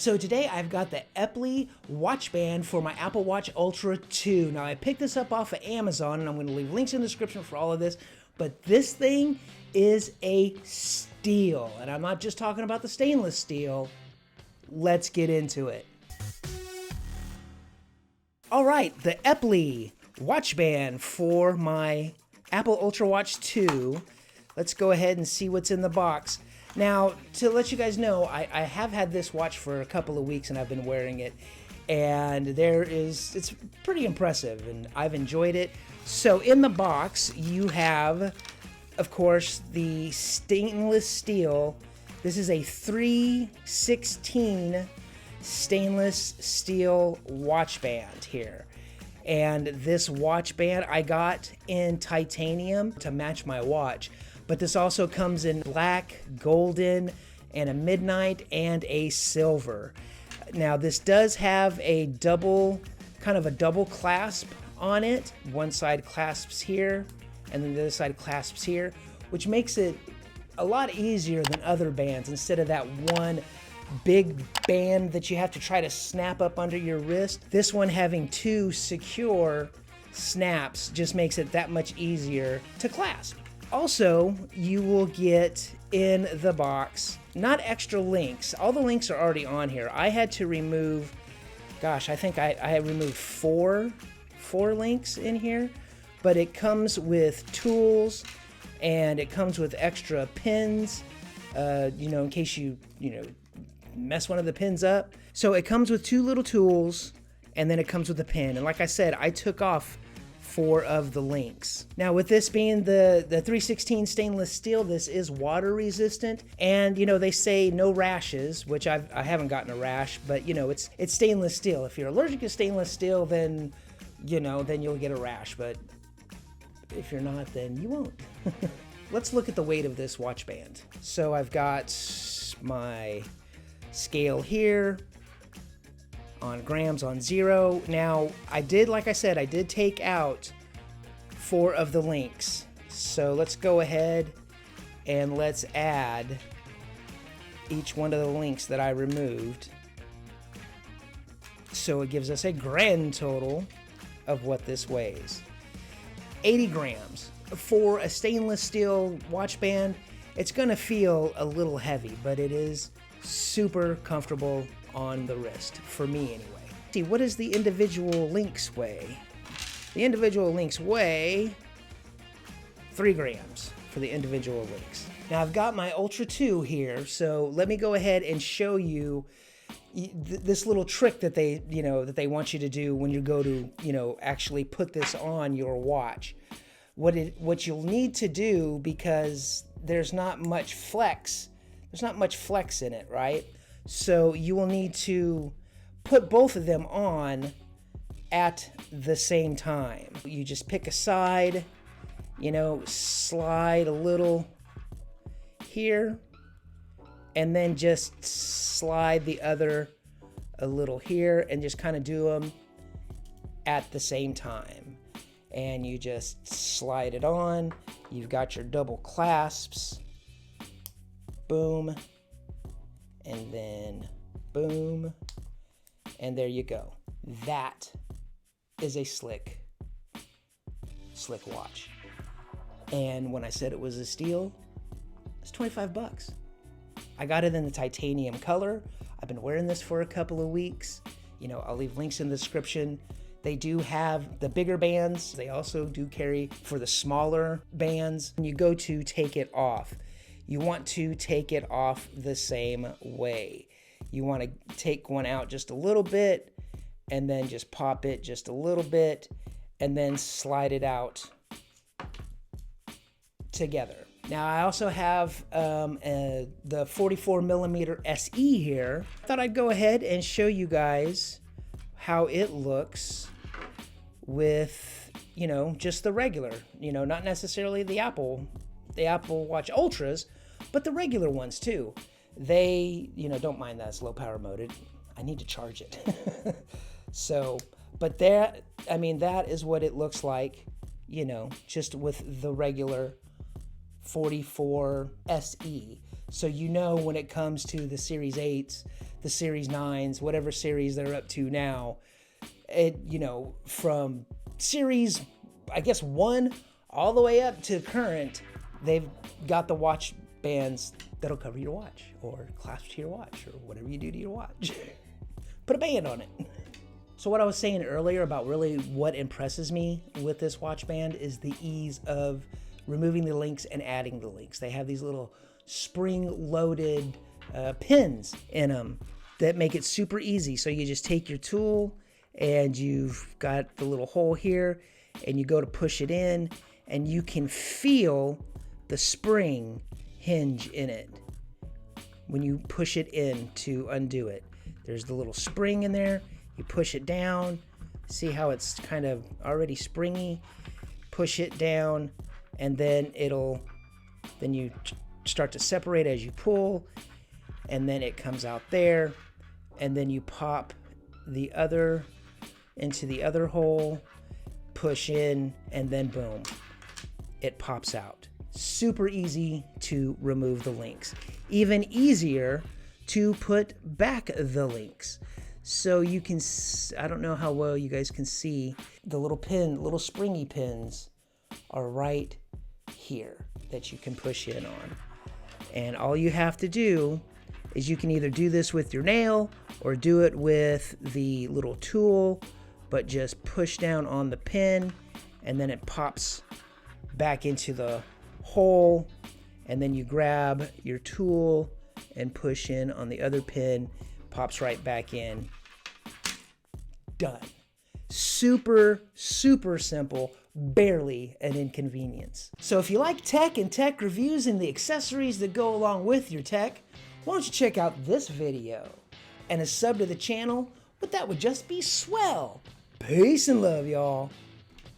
So today I've got the EPULY watch band for my Apple Watch Ultra 2. Now I picked this up off of Amazon and I'm going to leave links in the description for all of this, but this thing is a steal. And I'm not just talking about the stainless steel. Let's get into it. All right, the EPULY watch band for my Apple Ultra Watch 2. Let's go ahead and see what's in the box. Now, to let you guys know, I have had this watch for a couple of weeks and I've been wearing it, and it's pretty impressive and I've enjoyed it. So in the box, you have, of course, the stainless steel. This is a 3/16 stainless steel watch band here. And this watch band I got in titanium to match my watch. But this also comes in black, golden, and a midnight, and a silver. Now this does have a double clasp on it. One side clasps here, and then the other side clasps here, which makes it a lot easier than other bands. Instead of that one big band that you have to try to snap up under your wrist, this one having two secure snaps just makes it that much easier to clasp. Also, you will get in the box, not extra links. All the links are already on here. I had to remove, gosh, I think I had removed four links in here, but it comes with tools and it comes with extra pins, in case you mess one of the pins up. So it comes with two little tools and then it comes with a pin. And like I said, I took off 4 of the links. Now with this being the 3/16 stainless steel, this is water resistant, and they say no rashes, which I haven't gotten a rash, but it's stainless steel. If you're allergic to stainless steel, then you'll get a rash, but if you're not, then you won't. Let's look at the weight of this watch band. So I've got my scale here on grams on 0. Now like I said, I did take out 4 of the links. So let's go ahead and let's add each one of the links that I removed. So it gives us a grand total of what this weighs. 80 grams. For a stainless steel watch band, it's gonna feel a little heavy, but it is super comfortable on the wrist, for me anyway. See, what does the individual links weigh? The individual links weigh 3 grams for the individual links. Now I've got my Ultra 2 here, so let me go ahead and show you this little trick that they want you to do when you go to actually put this on your watch. What you'll need to do, because there's not much flex in it, right? So you will need to put both of them on at the same time. You just pick a side, slide a little here, and then just slide the other a little here, and just kind of do them at the same time. And you just slide it on. You've got your double clasps. Boom. And then boom, and there you go. That is a slick watch. And when I said it was a steal, it's 25 bucks. I got it in the titanium color. I've been wearing this for a couple of weeks. I'll leave links in the description. They do have the bigger bands. They also do carry for the smaller bands. When you go to take it off, you want to take it off the same way. You want to take one out just a little bit, and then just pop it just a little bit, and then slide it out together. Now I also have the 44mm SE here. I thought I'd go ahead and show you guys how it looks with, just the regular, not necessarily the Apple Watch Ultras, but the regular ones too. They, don't mind that it's low power mode. I need to charge it. So, but that is what it looks like, just with the regular 44 SE. So you know when it comes to the Series 8s, the Series 9s, whatever series they're up to now, from Series, I guess, 1 all the way up to current, they've got the watch bands that'll cover your watch or clasp to your watch or whatever you do to your watch. Put a band on it. So what I was saying earlier about really what impresses me with this watch band is the ease of removing the links and adding the links. They have these little spring-loaded pins in them that make it super easy. So you just take your tool and you've got the little hole here and you go to push it in and you can feel the spring hinge in it when you push it in to undo it. There's the little spring in there. You push it down, see how it's kind of already springy, push it down, and then you start to separate as you pull, and then it comes out there, and then you pop the other into the other hole, push in, and then boom, it pops out. Super easy to remove the links. Even easier to put back the links. So you can, I don't know how well you guys can see, the little springy pins are right here that you can push in on. And all you have to do is you can either do this with your nail or do it with the little tool, but just push down on the pin and then it pops back into the hole, and then you grab your tool and push in on the other pin, pops right back in. Done. Super, super simple, barely an inconvenience. So if you like tech and tech reviews and the accessories that go along with your tech, why don't you check out this video? And a sub to the channel, but that would just be swell. Peace and love, y'all.